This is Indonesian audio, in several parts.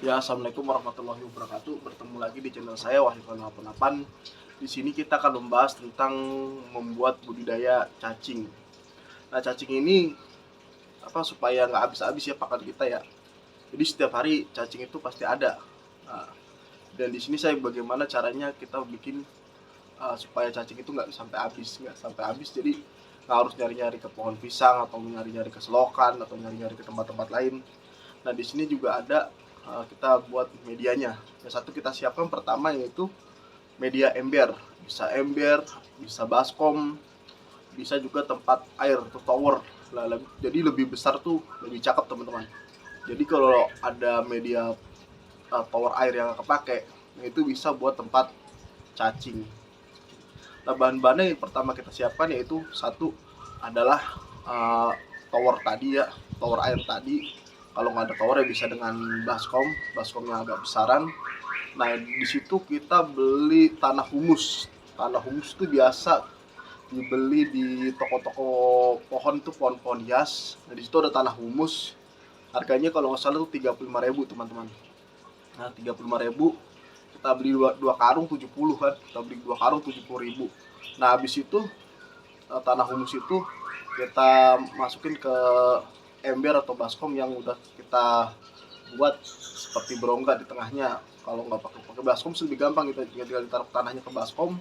Ya, assalamualaikum warahmatullahi wabarakatuh. Bertemu lagi di channel saya Wahyu 88. Di sini kita akan membahas tentang membuat budidaya cacing. Nah, cacing ini supaya nggak habis-habis ya pakan kita ya. Jadi setiap hari cacing itu pasti ada. Nah, dan di sini saya bagaimana caranya kita bikin supaya cacing itu nggak sampai habis. Jadi nggak harus nyari-nyari ke pohon pisang atau nyari-nyari ke selokan atau nyari-nyari ke tempat-tempat lain. Nah, di sini juga ada kita buat medianya. Yang satu kita siapkan pertama yaitu media ember. Bisa baskom, bisa juga tempat air atau tower. Jadi lebih besar tuh lebih cakep teman-teman. Jadi kalau ada media tower air yang kepake, itu bisa buat tempat cacing. Nah, bahan-bahannya yang pertama kita siapkan yaitu satu adalah uh, tower tadi ya, tower air tadi. Kalau nggak ada tower ya bisa dengan baskomnya agak besaran. Nah, di situ kita beli tanah humus. Tanah humus itu biasa dibeli di toko-toko pohon tuh, pohon-pohon hias. Nah, di situ ada tanah humus. Harganya kalau nggak salah tuh 35.000 teman-teman. Nah, 35.000 kita beli dua karung 70 kan. Kita beli dua karung 70.000. Nah, habis itu tanah humus itu kita masukin ke ember atau baskom yang udah kita buat seperti berongga di tengahnya. Kalau nggak pakai baskom lebih gampang, kita tinggal ditaruh tanahnya ke baskom.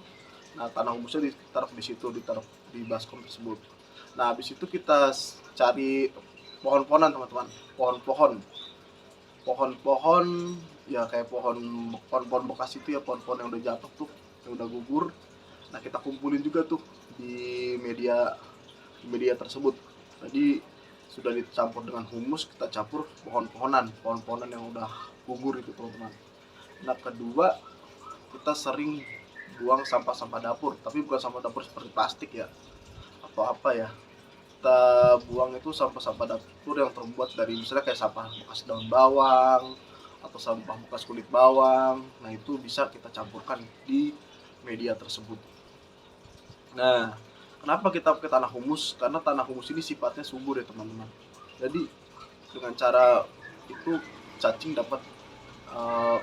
Nah, tanah humusnya ditaruh di situ, ditaruh di baskom tersebut. Nah, habis itu kita cari pohon-pohonan teman-teman, pohon-pohon ya, kayak pohon-pohon bekas itu ya, pohon-pohon yang udah jatuh tuh, yang udah gugur. Nah, kita kumpulin juga tuh di media tersebut. Jadi sudah dicampur dengan humus, kita campur pohon-pohonan yang udah gugur itu teman-teman. Nah, kedua, kita sering buang sampah-sampah dapur, tapi bukan sampah dapur seperti plastik ya atau apa ya. Kita buang itu sampah-sampah dapur yang terbuat dari misalnya kayak sampah bekas daun bawang atau sampah bekas kulit bawang. Nah, itu bisa kita campurkan di media tersebut. Nah, kenapa kita pakai tanah humus? Karena tanah humus ini sifatnya subur ya teman-teman. Jadi dengan cara itu cacing dapat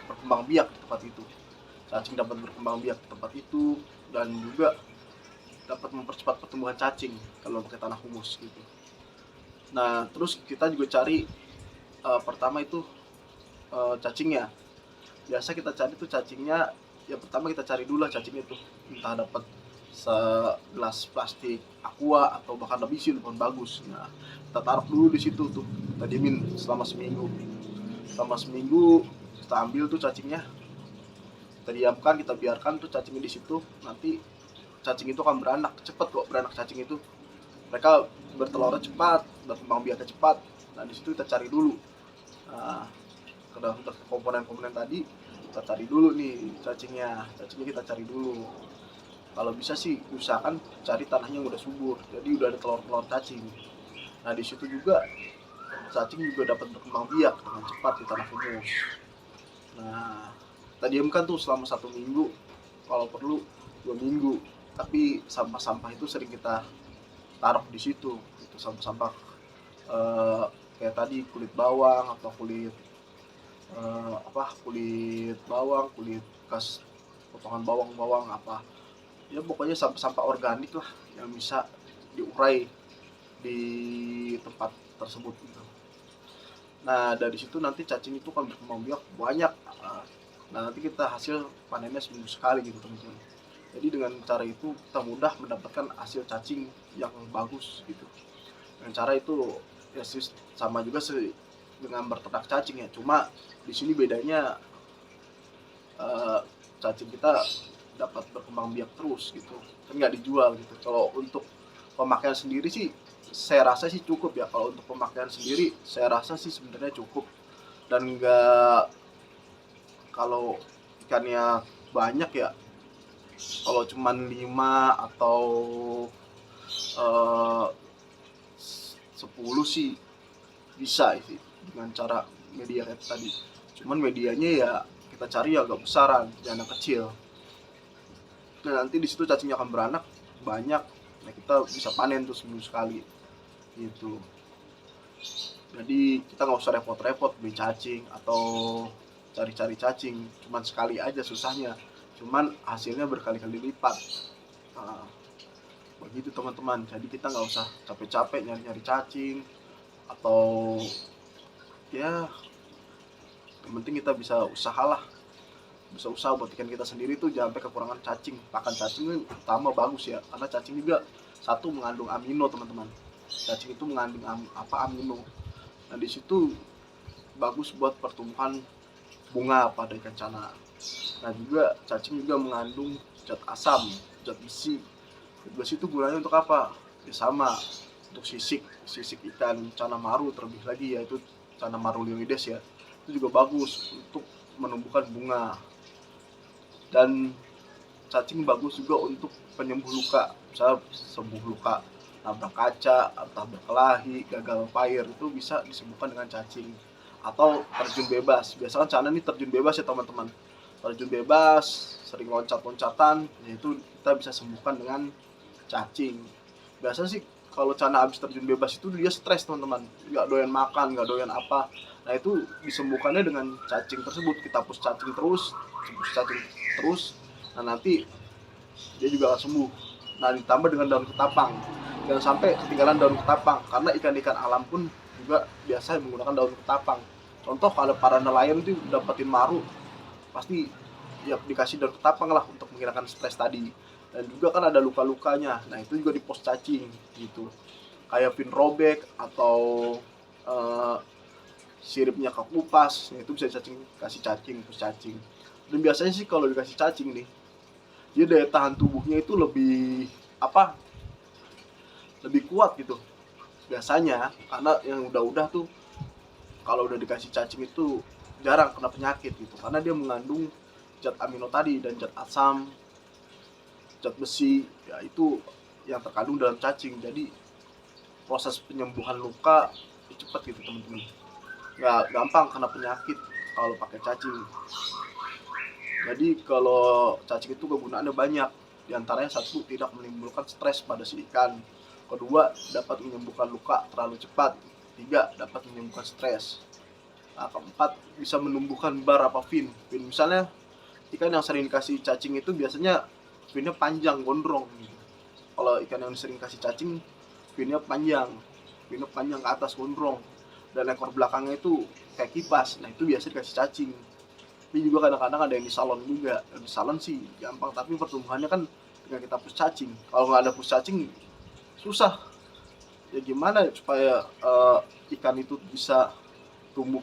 berkembang biak di tempat itu. Cacing dapat berkembang biak di tempat itu, dan juga dapat mempercepat pertumbuhan cacing kalau pakai tanah humus gitu. Nah, terus kita juga cari pertama itu cacingnya. Biasa kita cari tuh cacingnya, ya pertama kita cari dulu lah cacingnya tuh, entah dapat segelas plastik aqua atau bahkan lebih sih lebih bagus. Nah, kita taruh dulu di situ tuh, kita diemin selama seminggu. Kita ambil tuh cacingnya, kita diamkan, kita biarkan tuh cacingnya di situ. Nanti cacing itu akan beranak cepet kok. Beranak cacing itu, mereka bertelurnya cepat, berkembang biaknya cepat. Nah, di situ kita cari dulu. Nah, udah komponen-komponen tadi kita cari dulu nih cacingnya kita cari dulu. Kalau bisa sih usahakan cari tanahnya yang udah subur, jadi udah ada telur-telur cacing. Nah, di situ juga cacing juga dapat berkembang biak dengan cepat di tanah humus. Nah, kita diamkan tuh selama 1 minggu, kalau perlu 2 minggu. Tapi sampah-sampah itu sering kita taruh di situ. Itu sampah-sampah eh, kayak tadi kulit bawang atau kulit bawang, kulit bekas potongan bawang apa. Ya pokoknya sampah-sampah organik lah yang bisa diurai di tempat tersebut gitu. Nah, dari situ nanti cacing itu kan berkembang biak banyak. Nah, nanti kita hasil panennya seminggu sekali gitu teman-teman. Jadi dengan cara itu kita mudah mendapatkan hasil cacing yang bagus gitu. Dengan cara itu ya sama juga dengan berternak cacing ya. Cuma di sini bedanya eh, cacing kita dapat berkembang biak terus gitu, kan nggak dijual gitu. Kalau untuk pemakaian sendiri sih saya rasa sih cukup ya. Kalau untuk pemakaian sendiri saya rasa sih sebenarnya cukup, dan nggak, kalau ikannya banyak ya, kalau cuman 5 atau eh, 10 sih bisa sih dengan cara media kayak tadi. Cuman medianya ya kita cari agak besaran, jangan yang kecil. Nah, nanti di situ cacingnya akan beranak banyak. Nah, kita bisa panen tuh seminggu sekali gitu. Jadi kita nggak usah repot-repot beli cacing atau cari-cari cacing, cuman sekali aja susahnya, cuman hasilnya berkali-kali lipat. Nah, begitu teman-teman, jadi kita nggak usah capek-capek nyari-nyari cacing, atau ya yang penting kita bisa usahalah, bisa usaha buat ikan kita sendiri tuh jangan sampai kekurangan cacing. Pakan cacing ini utama bagus ya, karena cacing juga satu mengandung amino teman-teman. Cacing itu mengandung amino. Nah di situ bagus buat pertumbuhan bunga pada ikan cana. Nah juga cacing juga mengandung zat asam, zat besi. Zat besi itu gunanya untuk apa? Ya sama, untuk sisik ikan cana maru, terlebih lagi yaitu cana marulioides ya. Itu juga bagus untuk menumbuhkan bunga. Dan cacing bagus juga untuk penyembuh luka, misalnya sembuh luka tabrak kaca, tabrak kelahi, gagal payir, itu bisa disembuhkan dengan cacing. Atau terjun bebas, biasanya cana ini terjun bebas ya teman-teman, terjun bebas, sering loncat-loncatan, yaitu kita bisa sembuhkan dengan cacing. Biasanya sih kalau cana habis terjun bebas itu dia stres teman-teman, nggak doyan makan, nggak doyan apa. Nah itu disembuhkannya dengan cacing tersebut. Kita push cacing terus, nah nanti dia juga akan sembuh. Nah ditambah dengan daun ketapang, jangan sampai ketinggalan daun ketapang, karena ikan-ikan alam pun juga biasa menggunakan daun ketapang. Contoh kalau para nelayan itu dapetin maru, pasti ya dikasih daun ketapang lah untuk menghilangkan stres tadi. Dan juga kan ada luka-lukanya, nah itu juga di pos cacing gitu, kayak fin robek atau uh, siripnya kekupas, nah itu bisa kasih cacing, pos cacing. Dan biasanya sih kalau dikasih cacing nih, dia daya tahan tubuhnya itu lebih kuat gitu biasanya, karena yang udah tuh kalau udah dikasih cacing itu jarang kena penyakit gitu, karena dia mengandung zat amino tadi dan zat asam, zat besi ya, itu yang terkandung dalam cacing. Jadi proses penyembuhan luka cepat gitu teman-teman, nggak gampang kena penyakit kalau pakai cacing. Jadi kalau cacing itu kegunaannya banyak, diantaranya satu, tidak menimbulkan stres pada si ikan. Kedua, dapat menyembuhkan luka terlalu cepat. Tiga, dapat menyembuhkan stres. Nah, keempat, bisa menumbuhkan bar apa fin. Fin misalnya ikan yang sering dikasih cacing itu biasanya finnya panjang, gondrong. Kalau ikan yang sering kasih cacing, finnya panjang ke atas, gondrong, dan ekor belakangnya itu kayak kipas. Nah itu biasa dikasih cacing. Tapi juga kadang-kadang ada yang di salon juga. Di salon sih gampang, tapi pertumbuhannya kan dengan kita push cacing. Kalau nggak ada push cacing susah. Ya gimana supaya ikan itu bisa tumbuh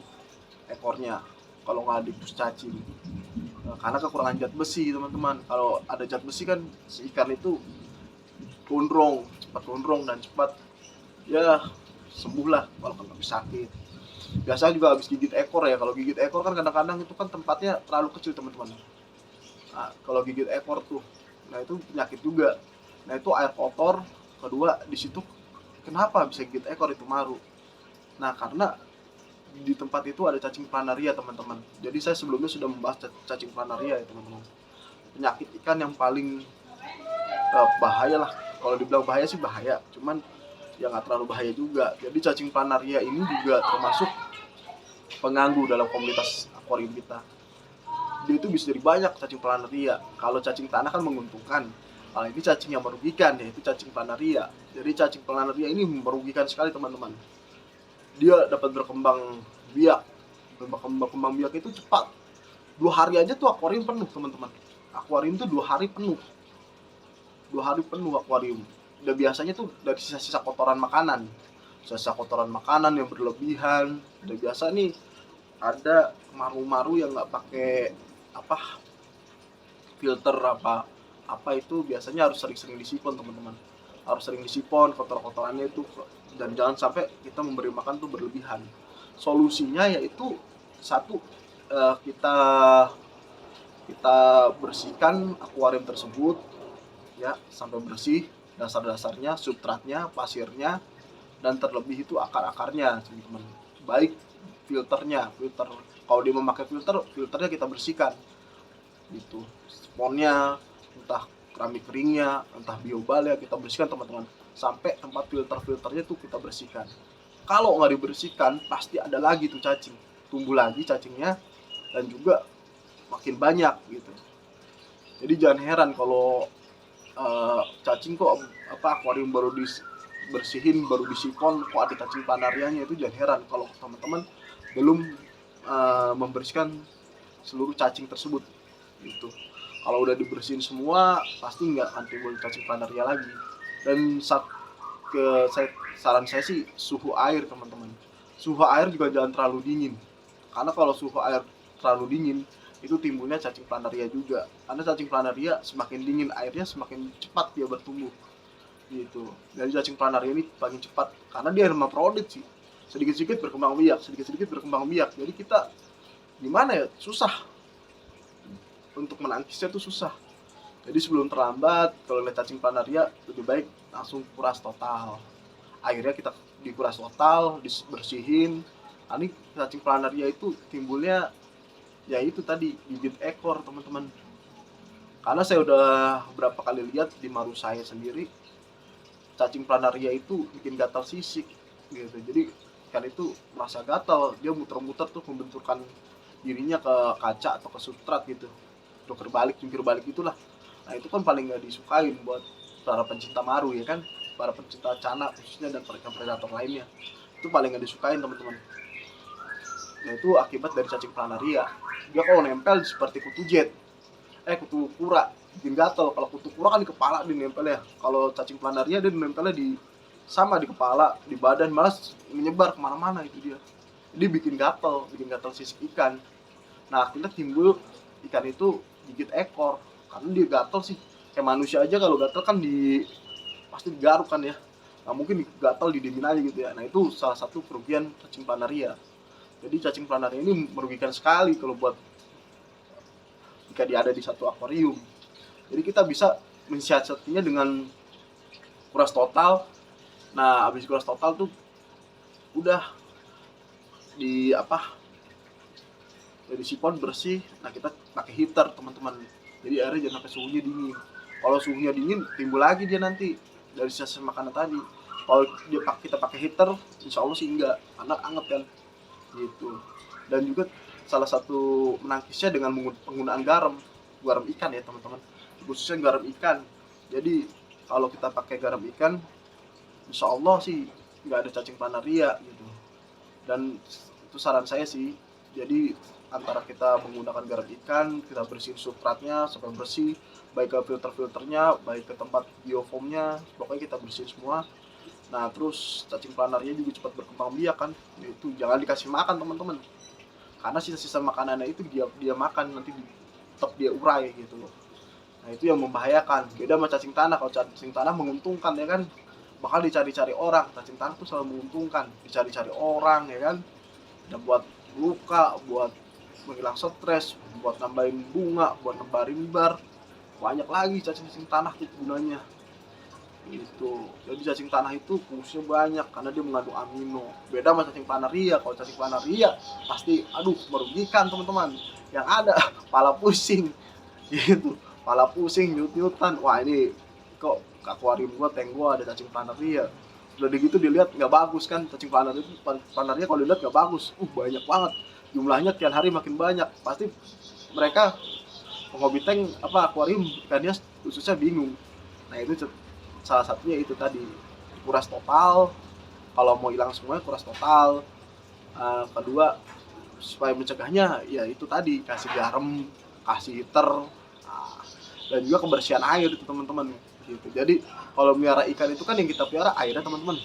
ekornya kalau nggak ada push cacing? Karena kekurangan zat besi teman-teman. Kalau ada zat besi kan si ikan itu cepat gondrong dan cepat ya sembuh lah kalau nggak sakit. Biasanya juga habis gigit ekor ya, kalau gigit ekor kan kadang-kadang itu kan tempatnya terlalu kecil teman-teman. Nah kalau gigit ekor tuh, nah itu penyakit juga. Nah itu air kotor. Kedua di situ kenapa bisa gigit ekor itu maru? Nah karena di tempat itu ada cacing planaria teman-teman. Jadi saya sebelumnya sudah membahas cacing planaria ya teman-teman. Penyakit ikan yang paling bahaya lah. Kalau dibilang bahaya sih bahaya, cuman ya nggak terlalu bahaya juga. Jadi cacing planaria ini juga termasuk pengganggu dalam komunitas akuarium kita. Dia itu bisa jadi banyak cacing planaria. Kalau cacing tanah kan menguntungkan, kalau ini cacing yang merugikan, yaitu cacing planaria. Jadi cacing planaria ini merugikan sekali teman-teman. Dia dapat berkembang biak. Berkembang biak itu cepat. 2 hari aja tuh akuarium penuh teman-teman. Akuarium tuh 2 hari penuh. 2 hari penuh akuarium. Udah biasanya tuh dari sisa-sisa kotoran makanan. Sisa kotoran makanan yang berlebihan. Udah biasa nih ada maru-maru yang nggak pakai filter apa itu, biasanya harus sering-sering disipon teman-teman. Harus sering disipon kotor-kotorannya itu, dan jangan sampai kita memberi makan tuh berlebihan. Solusinya yaitu satu, kita bersihkan akuarium tersebut ya sampai bersih, dasar-dasarnya, substratnya, pasirnya, dan terlebih itu akar-akarnya teman-teman. Baik filter kalau dia memakai filternya kita bersihkan gitu. Sponnya, entah keramik keringnya, entah biobalnya kita bersihkan teman-teman, sampai tempat filternya tuh kita bersihkan. Kalau nggak dibersihkan pasti ada lagi tuh cacing, tumbuh lagi cacingnya, dan juga makin banyak gitu. Jadi jangan heran kalau cacing kok akuarium baru dibersihin, baru disipon kok ada cacing planarianya. Itu jangan heran kalau teman-teman belum membersihkan seluruh cacing tersebut gitu. Kalau udah dibersihin semua pasti nggak akan timbul cacing planaria lagi. Dan saran saya sih suhu air teman-teman. Suhu air juga jangan terlalu dingin, karena kalau suhu air terlalu dingin itu timbulnya cacing planaria juga. Karena cacing planaria semakin dingin airnya semakin cepat dia bertumbuh gitu. Jadi cacing planaria ini paling cepat karena dia hermafrodit sih, sedikit-sedikit berkembang biak, sedikit-sedikit berkembang biak. Jadi kita gimana ya, susah untuk menangkisnya tuh susah. Jadi sebelum terlambat kalau lihat cacing planaria lebih baik langsung kuras total. Akhirnya kita dikuras total, dibersihin. Ini cacing planaria itu timbulnya ya itu tadi bibit ekor teman-teman. Karena saya udah beberapa kali lihat di maru saya sendiri, cacing planaria itu bikin gatal sisik gitu. Jadi ikan itu merasa gatal, dia muter-muter tuh membenturkan dirinya ke kaca atau ke substrat gitu, jungkir balik itulah. Nah itu kan paling nggak disukain buat para pencinta maru ya kan, para pencinta cana khususnya dan predator lainnya. Itu paling nggak disukain teman-teman. Nah itu akibat dari cacing planaria. Dia kalau nempel seperti kutu jet, kutu kura, bikin gatal. Kalau kutu kura kan di kepala dia nempel ya. Kalau cacing planaria dia nempelnya di kepala, di badan, malah menyebar kemana-mana itu dia. Jadi bikin gatal sisik ikan. Nah akhirnya timbul ikan itu gigit ekor karena dia gatal sih. Kayak manusia aja kalau gatal kan pasti digaruk kan ya. Nah mungkin gatal didiemin aja gitu ya. Nah itu salah satu kerugian cacing planaria. Jadi cacing planaria ini merugikan sekali kalau jika dia ada di satu akuarium. Jadi kita bisa mensiasatinya dengan kuras total. Nah habis kuras total tuh udah jadi sipon bersih. Nah kita pakai heater teman-teman, jadi airnya jangan sampai suhunya dingin. Kalau suhunya dingin timbul lagi dia nanti dari sisa makanan tadi. Kalau kita pakai heater insya Allah sih enggak, karena anget kan gitu. Dan juga salah satu menangkisnya dengan penggunaan garam ikan ya teman-teman, khususnya garam ikan. Jadi kalau kita pakai garam ikan insya Allah sih nggak ada cacing planaria gitu. Dan itu saran saya sih. Jadi antara kita menggunakan garam ikan, kita bersihin substratnya sampai bersih, baik ke filternya, baik ke tempat biofoamnya, pokoknya kita bersihin semua. Nah terus cacing planaria juga cepat berkembang biak kan. Itu jangan dikasih makan teman-teman, karena sisa-sisa makanannya itu dia makan nanti tetap dia urai gitu loh. Nah itu yang membahayakan. Beda sama cacing tanah. Kalau cacing tanah menguntungkan ya kan, bakal dicari-cari orang. Cacing tanah tuh selalu menguntungkan, dicari-cari orang ya kan, dan buat luka, buat menghilang stres, buat nambahin bunga, buat nembarin bar, banyak lagi cacing tanah tuh gunanya gitu. Jadi cacing tanah itu fungsinya banyak karena dia mengandung amino. Beda sama cacing planaria. Kalau cacing planaria pasti merugikan teman-teman. Yang ada pala pusing gitu, pala pusing, nyut-nyutan. Wah ini kok akuarium gua, tank gua ada cacing planaria. Udah gitu dilihat nggak bagus kan, cacing planaria kalau dilihat nggak bagus. Banyak banget jumlahnya, tiap hari makin banyak. Pasti mereka penghobi tank akuarium ikannya khususnya bingung. Nah itu salah satunya itu tadi, kuras total. Kalau mau hilang semuanya kuras total. Kedua supaya mencegahnya ya itu tadi, kasih garam, kasih heater, dan juga kebersihan air itu teman-teman gitu. Jadi kalau melihara ikan itu kan yang kita pelihara airnya teman-teman,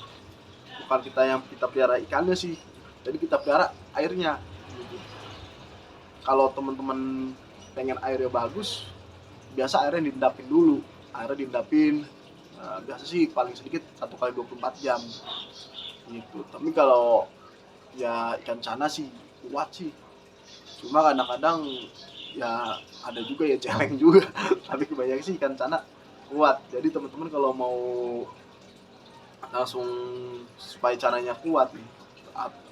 bukan kita yang kita pelihara ikannya sih. Jadi kita pelihara airnya gitu. Kalau teman-teman pengen airnya bagus, biasa airnya diendapin dulu. Biasa sih paling sedikit 1 kali 24 jam gitu. Tapi kalau ya ikan cana sih kuat sih, cuma kadang-kadang ya ada juga ya celeng juga tapi kebanyakan sih ikan cana kuat. Jadi teman-teman kalau mau langsung supaya cananya kuat nih,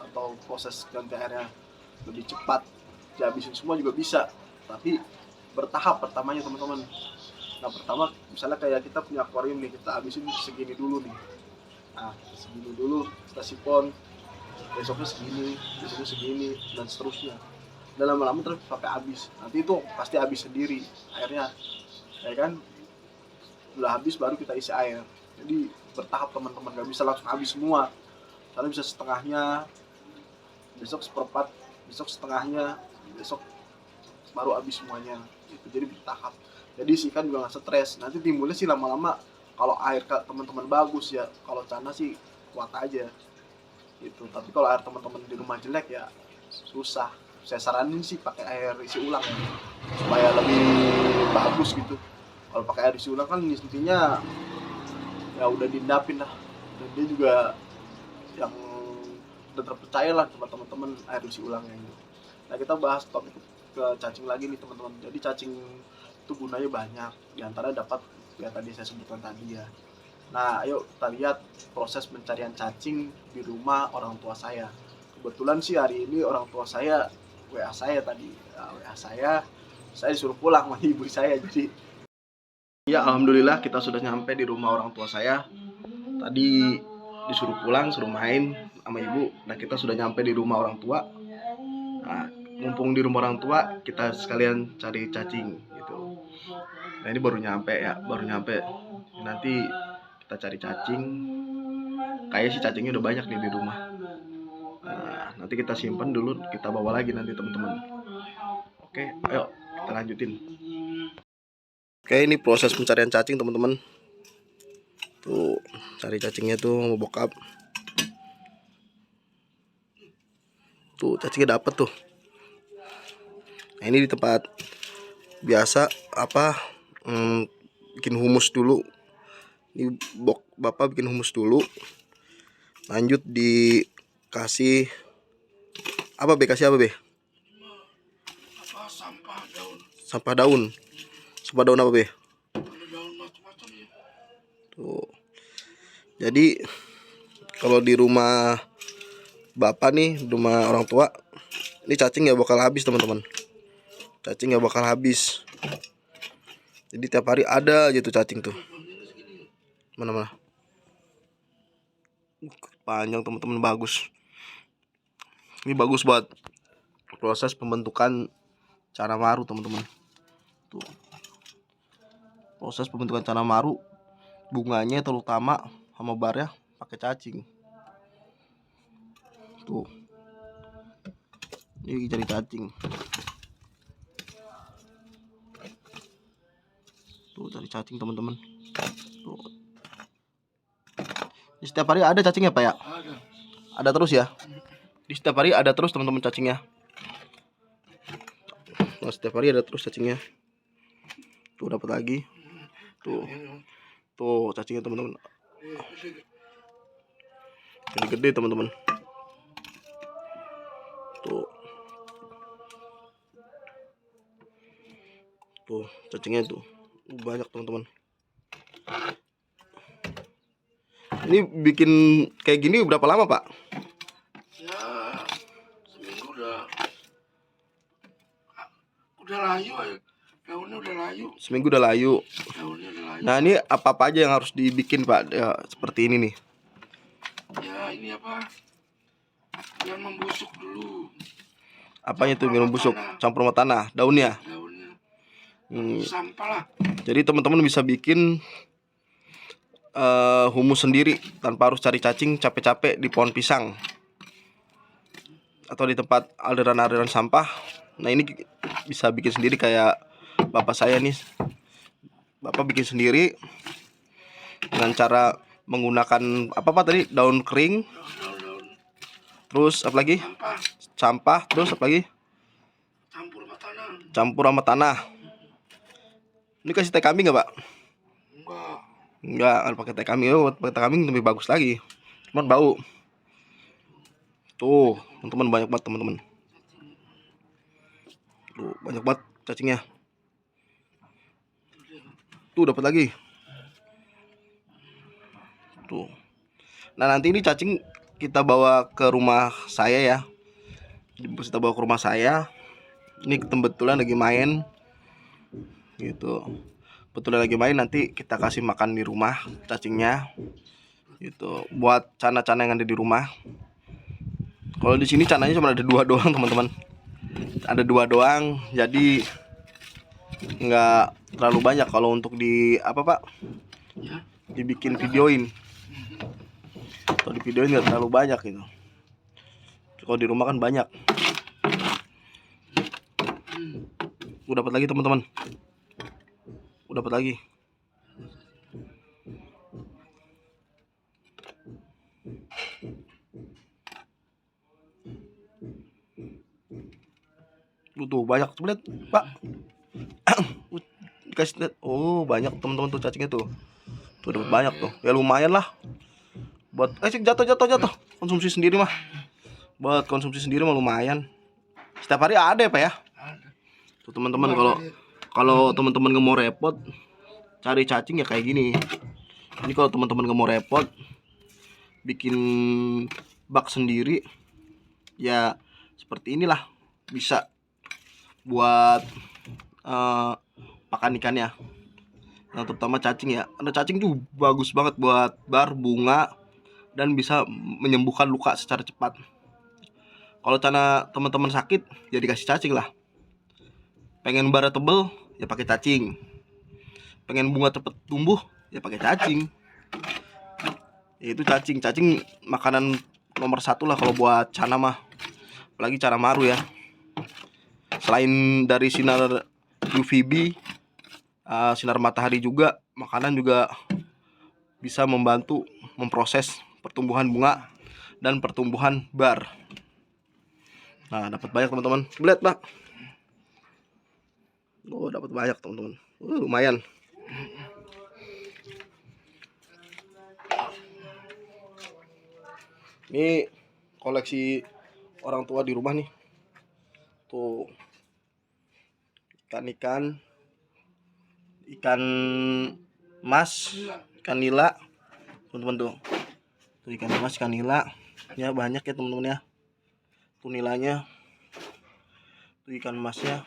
atau proses ganti airnya lebih cepat, dihabisin semua juga bisa, tapi bertahap pertamanya teman-teman. Nah pertama misalnya kayak kita punya akuarium nih, kita habisin segini dulu nih. Nah segini dulu kita sipon, besoknya segini, dan seterusnya. dan lama-lama terus sampai habis. Nanti itu pasti habis sendiri airnya, ya kan. Udah habis baru kita isi air. Jadi bertahap teman-teman, gak bisa langsung habis semua. Karena bisa setengahnya, besok seperempat, besok setengahnya, besok baru habis semuanya gitu. Jadi bertahap. Jadi si ikan juga nggak stres. Nanti timbulnya sih lama-lama kalau air teman-teman bagus ya, kalau Cana sih kuat aja gitu. Tapi kalau air teman-teman di rumah jelek ya susah. Saya saranin sih pakai air isi ulang ya, supaya lebih bagus gitu. Kalau pakai air isi ulang kan intinya ya udah diendapin lah, dan dia juga yang udah terpercaya lah sama teman-teman air isi ulangnya gitu. Nah, kita bahas topik ke cacing lagi nih teman-teman. Jadi cacing itu gunanya banyak, diantara dapat ya tadi saya sebutkan tadi ya. Nah, ayo kita lihat proses pencarian cacing di rumah orang tua saya. Kebetulan sih hari ini orang tua saya WA saya tadi, WA saya disuruh pulang sama ibu saya. Jadi ya alhamdulillah kita sudah nyampe di rumah orang tua saya. Tadi disuruh pulang, suruh main sama ibu. Nah, kita sudah nyampe di rumah orang tua. Nah, mumpung di rumah orang tua, kita sekalian cari cacing gitu. Nah, ini baru nyampe ya, baru nyampe. Nanti kita cari cacing. Kayaknya sih cacingnya udah banyak nih di rumah. Nah, nanti kita simpan dulu, kita bawa lagi nanti teman-teman. Oke, ayo kita lanjutin. Oke, ini proses pencarian cacing teman-teman. Tuh, cari cacingnya tuh mau bokap. Tuh, cacingnya dapet tuh. Nah, ini di tempat biasa bikin humus dulu. Ini bapak bikin humus dulu. Lanjut dikasih apa be? Kasih apa be? Sampah daun. Sampah daun apa be? Tuh. Jadi kalau di rumah bapak nih, di rumah orang tua, ini cacing nggak bakal habis teman-teman. Cacing nggak bakal habis. Jadi tiap hari ada aja tuh cacing tuh. Mana-mana. Panjang teman-teman, bagus. Ini bagus buat proses pembentukan cara maru teman-teman. Tuh. Proses pembentukan cara maru, bunganya terutama sama barnya pakai cacing. Tuh. Ini cari cacing. Tuh, cari cacing teman-teman. Tuh. Di setiap hari ada cacingnya Pak ya? Ada terus ya? Di setiap hari ada terus teman-teman cacingnya. Nah, setiap hari ada terus cacingnya. Tuh, dapat lagi. Tuh. Tuh cacingnya teman-teman. Ini gede teman-teman. Tuh. Tuh, cacingnya tuh banyak teman-teman. Ini bikin kayak gini berapa lama Pak? Ya seminggu udah layu, daunnya udah layu. Seminggu udah layu. Daunnya udah layu. Nah, ini apa-apa aja yang harus dibikin Pak ya, seperti ini nih? Ya ini apa? Biar membusuk dulu. Apanya tuh biar membusuk? Campur sama tanah, daunnya. Sampah lah. Jadi teman-teman bisa bikin humus sendiri tanpa harus cari cacing capek-capek di pohon pisang atau di tempat aliran-aliran sampah. Nah, ini bisa bikin sendiri kayak bapak saya nih. Bapak bikin sendiri dengan cara menggunakan apa Pak tadi? Daun kering. Terus apa lagi? Sampah. Terus apa lagi? Campur sama tanah. Ini kasih teh kambing nggak Pak? Enggak, kalau pakai teh kambing, pakai teh kambing lebih bagus lagi. Cuman bau. Tuh, teman-teman, banyak banget teman-teman. Tuh, banyak banget cacingnya. Tuh, dapat lagi. Tuh. Nah, nanti ini cacing kita bawa ke rumah saya ya. Kita bawa ke rumah saya. Ini kebetulan lagi main. Gitu. Betul lagi main, nanti kita kasih makan di rumah cacingnya gitu, buat cana-cana yang ada di rumah. Kalau di sini cananya cuma ada 2 doang teman-teman. ada 2 doang, jadi nggak terlalu banyak kalau untuk di apa Pak, Ya. dibikin videoin. Kalau di videoin nggak terlalu banyak gitu. Kalau di rumah kan banyak. Udah dapat lagi teman-teman. Udah dapat lagi. Tuh banyak tuh lihat Pak. Kasih lihat. Oh banyak teman-teman tuh cacingnya tuh. Tuh dapat banyak tuh. Ya lumayan lah. Buat jatuh. Konsumsi sendiri mah. Buat konsumsi sendiri mah lumayan. Setiap hari ada ya Pak ya. Ada. Tuh teman-teman, kalau teman-teman nggak mau repot cari cacing ya kayak gini. Ini kalau teman-teman nggak mau repot bikin bak sendiri ya seperti inilah, bisa buat pakan ikannya. Yang terutama cacing ya. Karena cacing tuh bagus banget buat bar, bunga, dan bisa menyembuhkan luka secara cepat. Kalau teman-teman sakit ya dikasih cacing lah. Pengen bara tebel ya pakai cacing. Pengen bunga cepet tumbuh ya pakai cacing. Ya itu cacing makanan nomor 1 lah kalau buat Cana mah. Apalagi Cana Maru ya. Selain dari sinar UVB, sinar matahari juga, makanan juga bisa membantu memproses pertumbuhan bunga dan pertumbuhan bar. Nah, dapat banyak teman-teman. Lihat Pak. Oh, dapat banyak teman-teman. Lumayan. Ini koleksi orang tua di rumah nih. Tuh ikan mas, ikan nila, teman-teman tuh. Tuh ikan mas, ikan nila. Ya banyak ya teman-teman ya. Tuh nilanya. Tuh ikan masnya.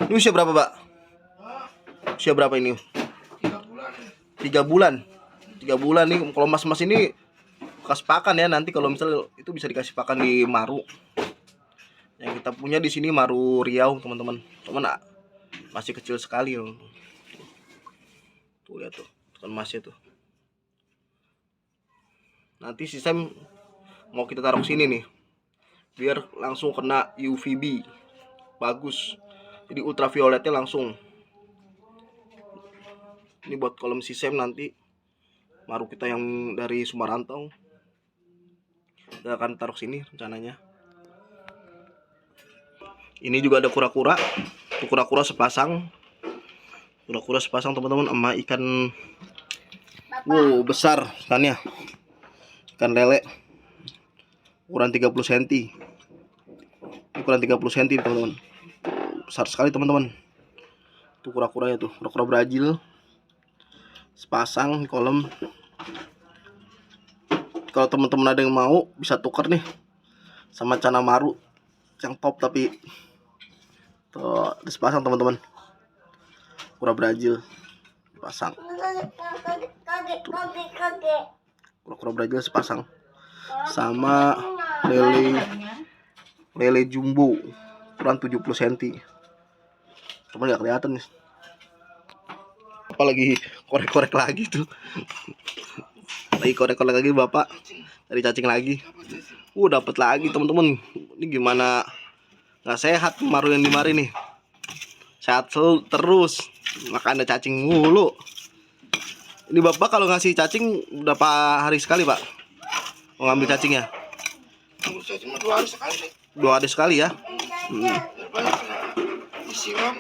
Ini usia berapa Pak? Usia berapa ini? 3 bulan. 3 bulan. 3 bulan nih. Kalau mas-mas ini bekas pakan ya, nanti kalau misalnya itu bisa dikasih pakan di Maru. Yang kita punya di sini Maru Riau teman-teman. Cuman masih kecil sekali loh. Tuh lihat tuh, ikan masnya tuh. Nanti sistem mau kita taruh sini nih, biar langsung kena UVB, bagus. Jadi ultravioletnya langsung. Ini buat kolom sistem nanti Maru kita yang dari Sumarantau. Kita akan taruh sini rencananya. Ini juga ada kura-kura. Kura-kura sepasang. Kura-kura sepasang teman-teman sama ikan. Wow, besar ikannya. Ikan lele. Ukuran 30 cm. Ukuran 30 cm teman-teman. Besar sekali teman-teman. Tuh kura-kuranya tuh, kura-kura Brazil. Sepasang di kolam. Kalau teman-teman ada yang mau bisa tuker nih sama Cana Maru yang top, tapi tuh ada sepasang teman-teman. Kura Brazil pasang. Kura Brazil sepasang. Sama lele jumbo ukuran 70 cm. Cuma nggak kelihatan nih. Apalagi korek-korek lagi tuh. Lagi korek-korek lagi Bapak. Dari cacing lagi. Dapat lagi teman-teman. Ini gimana nggak sehat Maru yang di mari nih. Sehat terus. Makan ada cacing mulu. Ini Bapak kalau ngasih cacing berapa hari sekali Pak? Mau ngambil cacingnya? Ngambil cacing 2 hari sekali. 2 hari sekali ya? Banyak disiram.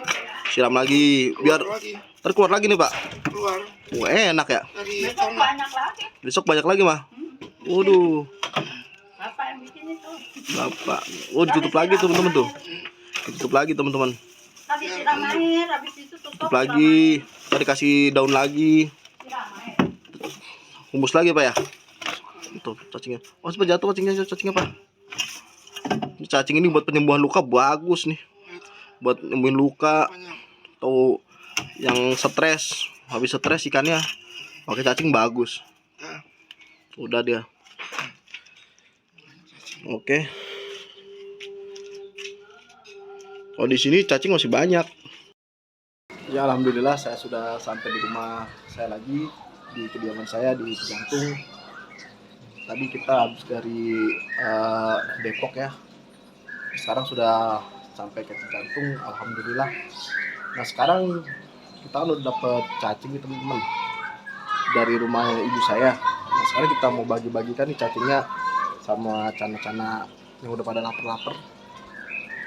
Siram lagi biar terkeluar lagi nih Pak. Keluar. Enak ya. Besok banyak lagi. Besok banyak lagi mah. Waduh. Bapak yang bikin itu. Bapak. Ditutup lagi tuh teman-teman tuh. Ditutup lagi teman-teman. Tadi siram air, habis itu tutup. Tutup lagi. Tadi kasih daun lagi. Siram air. Humus lagi Pak ya. Tuh cacingnya. Oh sempat jatuh cacingnya Pak. Cacing ini buat penyembuhan luka bagus nih. Buat nyembuhin luka atau yang stres, habis stres ikannya pakai cacing bagus. Udah dia. Oke. Oh, di sini cacing masih banyak. Ya, alhamdulillah saya sudah sampai di rumah saya lagi, di kediaman saya di Jantung. Tadi kita habis dari Depok ya. Sekarang sudah sampai ke Jantung, alhamdulillah. Nah, sekarang kita udah dapet cacing nih teman-teman dari rumah ibu saya. Nah, sekarang kita mau bagi-bagikan nih cacingnya sama cana-cana yang udah pada lapar-lapar.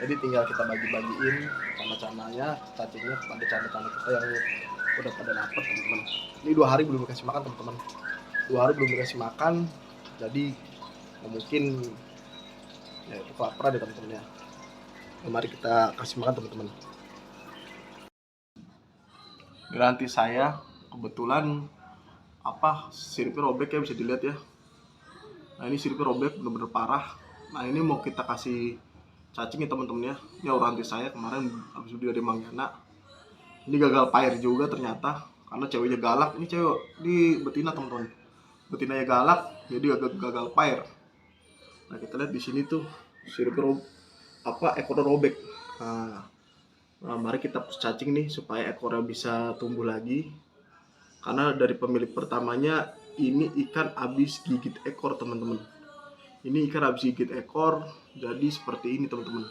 Jadi tinggal kita bagi-bagiin cana-cananya, cacingnya kepada cana-cana kita yang udah pada lapar teman-teman. Ini 2 hari belum dikasih makan teman-teman. 2 hari belum dikasih makan, jadi mungkin ya itu kelaparan ya teman-teman ya. Mari kita kasih makan teman-teman. Nanti saya kebetulan siripnya robek ya, bisa dilihat ya. Nah, ini siripnya robek bener-bener parah. Nah, ini mau kita kasih cacing ya teman-teman ya. Ini oranti saya kemarin habis beli dari Mangyana. Ini gagal pair juga ternyata karena ceweknya galak. Ini cewek di betina teman-teman. Betinanya galak jadi gagal pair. Nah, kita lihat di sini tuh siripnya ekornya robek. Nah, mari kita push cacing nih supaya ekornya bisa tumbuh lagi. Karena dari pemilik pertamanya ini ikan habis gigit ekor teman-teman. Ini ikan habis gigit ekor, jadi seperti ini teman-teman.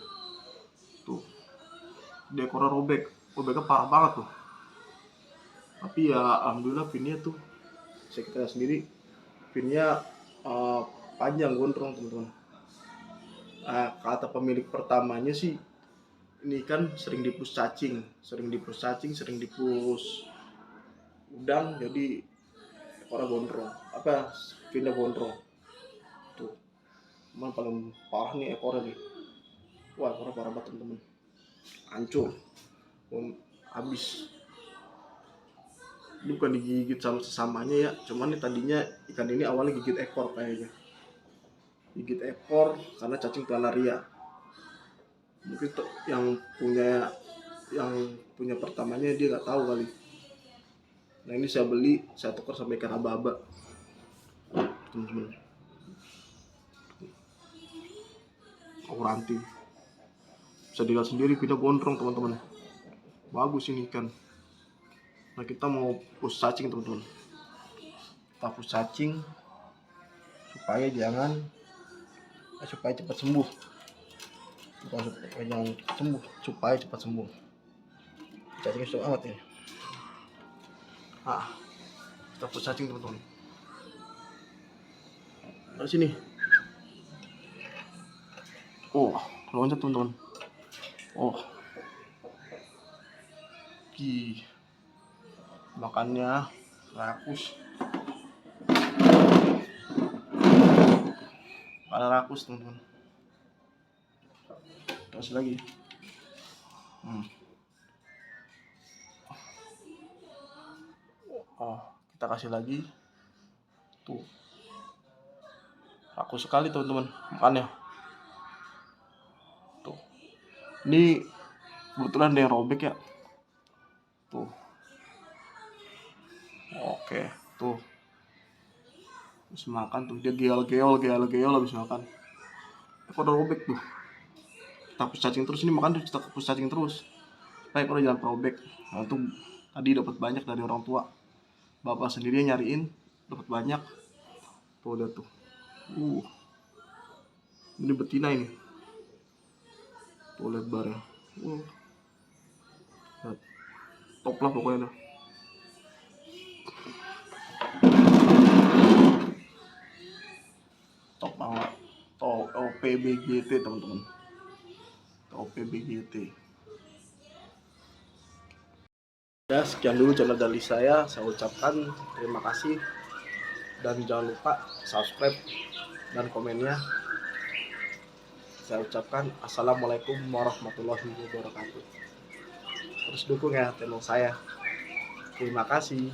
Tuh, di ekornya robeknya parah banget tuh. Tapi ya alhamdulillah pinnya tuh, saya kita lihat sendiri, pinnya panjang gondrong teman-teman. Kata pemilik pertamanya sih, ini kan sering dipus cacing, sering dipus udang, jadi ekornya gondrong, pinnya gondrong. Tuh, cuman paling parah nih ekornya nih. Wah, ekornya parah banget teman-teman, hancur, habis. Ini bukan digigit sama sesamanya ya, cuman nih tadinya ikan ini awalnya gigit ekor kayaknya. Gigit ekor karena cacing planaria. Mungkin yang punya pertamanya dia nggak tahu kali. Nah, ini saya beli, saya tukar sama ikan aba-aba teman-teman. Oranti bisa dilihat sendiri, pindah gondrong teman-teman, bagus ini ikan. Nah, kita mau push cacing teman-teman. Kita push cacing supaya cepat sembuh. Supaya cepat sembuh. Cacingnya susah amat ya. Kita push cacing teman-teman. Dari sini. Oh, loncat teman-teman. Oh, makannya rakus. Makan rakus teman-teman. Terus lagi. Kita kasih lagi. Tuh, rakus sekali teman-teman makannya. Tuh, ini kebetulan ada yang robek ya. Tuh, oke, tuh habis makan tuh dia geol habis makan. Ekor udah robek tuh. Kita push cacing terus, ini makan tuh kita push cacing terus supaya ekor jangan robek. Nah, tuh tadi dapat banyak dari orang tua, bapak sendiri yang nyariin, dapat banyak. Tuh lihat tuh. Ini betina ini. Tuh lihat barnya. Top lah pokoknya dah. Top banget. OPBGT teman-teman. OPBGT. Ya, sekian dulu channel dari saya ucapkan terima kasih dan jangan lupa subscribe dan komennya. Saya ucapkan assalamualaikum warahmatullahi wabarakatuh. Terus dukung ya channel saya. Terima kasih.